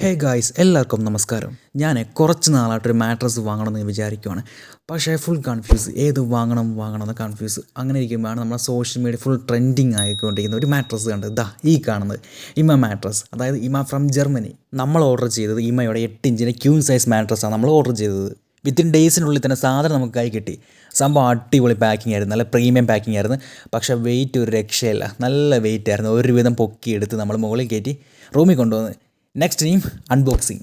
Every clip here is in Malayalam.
ഹേ ഗായ്സ്, എല്ലാവർക്കും നമസ്കാരം. ഞാൻ കുറച്ച് നാളായിട്ടൊരു മാട്രസ് വാങ്ങണമെന്ന് വിചാരിക്കുവാണ്. പക്ഷേ ഫുൾ കൺഫ്യൂസ്, ഏത് വാങ്ങണമെന്ന് കൺഫ്യൂസ്. അങ്ങനെ ഇരിക്കുമ്പോഴാണ് നമ്മുടെ സോഷ്യൽ മീഡിയ ഫുൾ ട്രെൻഡിങ് ആയിക്കൊണ്ടിരിക്കുന്ന ഒരു മാട്രസ് കണ്ടത്. ഈ കാണുന്നത് ഇമ മാട്രസ്, അതായത് ഇമ ഫ്രം ജർമ്മനി. നമ്മൾ ഓർഡർ ചെയ്തത് ഇമയുടെ 8 ഇഞ്ചിൻ്റെ ക്യൂൻ സൈസ് മാട്രസ്സാണ് നമ്മൾ ഓർഡർ ചെയ്തത്. വിത്തിൻ ഡേയ്സിനുള്ളിൽ തന്നെ സാധനം നമുക്ക് കൈ കിട്ടി. സംഭവം അടിപൊളി പാക്കിംഗ് ആയിരുന്നു, നല്ല പ്രീമിയം പാക്കിംഗ് ആയിരുന്നു. പക്ഷേ വെയിറ്റ് ഒരു രക്ഷയില്ല, നല്ല വെയിറ്റ് ആയിരുന്നു. ഒരുവിധം പൊക്കിയെടുത്ത് നമ്മൾ മുകളിൽ കയറ്റി റൂമിൽ കൊണ്ടുവന്ന് നെക്സ്റ്റ് ടീം അൺബോക്സിങ്.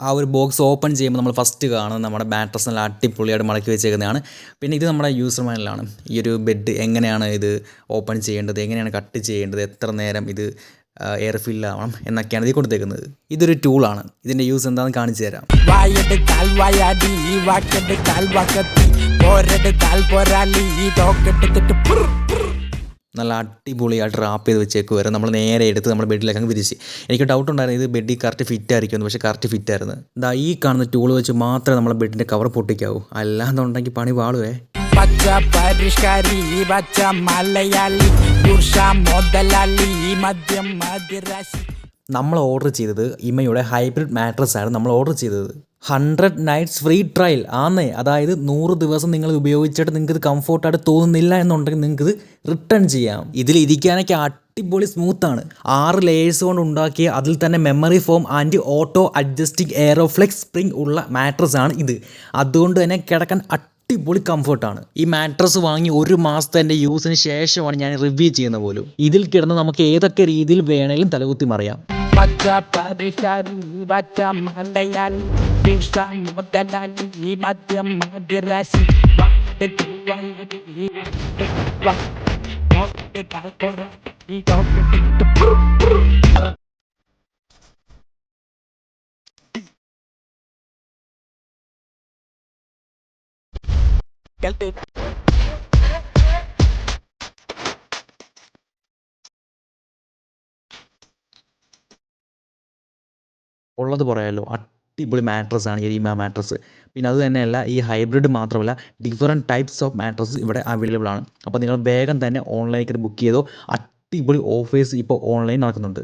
ആ ഒരു ബോക്സ് ഓപ്പൺ ചെയ്യുമ്പോൾ നമ്മൾ ഫസ്റ്റ് കാണുന്നത് നമ്മുടെ മാട്രസ് നല്ല അടിപൊളിയായിട്ട് മടക്കി വെച്ചേക്കുന്നതാണ്. പിന്നെ ഇത് നമ്മുടെ യൂസർ മാനുവലാണ്. ഈ ഒരു ബെഡ് എങ്ങനെയാണ് ഇത് ഓപ്പൺ ചെയ്യേണ്ടത്, എങ്ങനെയാണ് കട്ട് ചെയ്യേണ്ടത്, എത്ര നേരം ഇത് എയർ ഫില്ലാവണം എന്നൊക്കെയാണ് ഇതിൽ കൊടുത്തേക്കുന്നത്. ഇതൊരു ടൂളാണ്. ഇതിൻ്റെ യൂസ് എന്താണെന്ന് കാണിച്ചു തരാം. നല്ല അടിപൊളിയായിട്ട് റാപ്പ് ചെയ്ത് വെച്ചേക്കുമായിരുന്നു. നമ്മൾ നേരെ എടുത്ത് നമ്മുടെ ബെഡിലേക്ക് അങ്ങ് വിരിച്ച്. എനിക്ക് ഡൗട്ട് ഉണ്ടായിരുന്നു ഇത് ബെഡിൽ കറക്റ്റ് ഫിറ്റ് ആയിരിക്കുമെന്ന്. പക്ഷേ കറക്റ്റ് ഫിറ്റായിരുന്നു. ഈ കാണുന്ന ടൂൾ വെച്ച് മാത്രമേ നമ്മളെ ബെഡിൻ്റെ കവർ പൊട്ടിക്കാവൂ, അല്ലാന്നുണ്ടെങ്കിൽ പണി പാളുവേ. നമ്മൾ ഓർഡർ ചെയ്തത് ഇമയുടെ ഹൈബ്രിഡ് മാട്രസ്സാണ് നമ്മൾ ഓർഡർ ചെയ്തത്. 100 നൈറ്റ്സ് ഫ്രീ ട്രയൽ ആന്നേ. അതായത് 100 ദിവസം നിങ്ങൾ ഉപയോഗിച്ചിട്ട് നിങ്ങൾക്ക് ഇത് കംഫോർട്ടായിട്ട് തോന്നുന്നില്ല എന്നുണ്ടെങ്കിൽ നിങ്ങൾക്ക് ഇത് റിട്ടേൺ ചെയ്യാം. ഇതിൽ ഇരിക്കാനൊക്കെ അടിപൊളി സ്മൂത്താണ്. 6 ലേയേഴ്സ് കൊണ്ട് ഉണ്ടാക്കിയ, അതിൽ തന്നെ memory foam and auto adjusting Aeroflex spring ഉള്ള മാട്രസ്സാണ് ഇത്. അതുകൊണ്ട് തന്നെ കിടക്കാൻ അടിപൊളി കംഫർട്ടാണ്. ഈ മാട്രസ് വാങ്ങി 1 മാസത്തെ എൻ്റെ യൂസിന് ശേഷമാണ് ഞാൻ റിവ്യൂ ചെയ്യുന്ന പോലും. ഇതിൽ കിടന്ന് നമുക്ക് ഏതൊക്കെ രീതിയിൽ വേണമെങ്കിലും തലകുത്തി മറിയാം. ഉള്ളത് പറയാമല്ലോ, അടിപൊളി മാട്രസ്സാണ് ഈ ഇമ മാട്രസ്. പിന്നെ അത് തന്നെയല്ല, ഈ ഹൈബ്രിഡ് മാത്രമല്ല, ഡിഫറെൻറ്റ് ടൈപ്സ് ഓഫ് മാട്രസ് ഇവിടെ അവൈലബിൾ ആണ്. അപ്പോൾ നിങ്ങൾ വേഗം തന്നെ ഓൺലൈനിൽ ബുക്ക് ചെയ്തോ. അടിപൊളി ഓഫേഴ്സ് ഇപ്പോൾ ഓൺലൈൻ നടക്കുന്നുണ്ട്.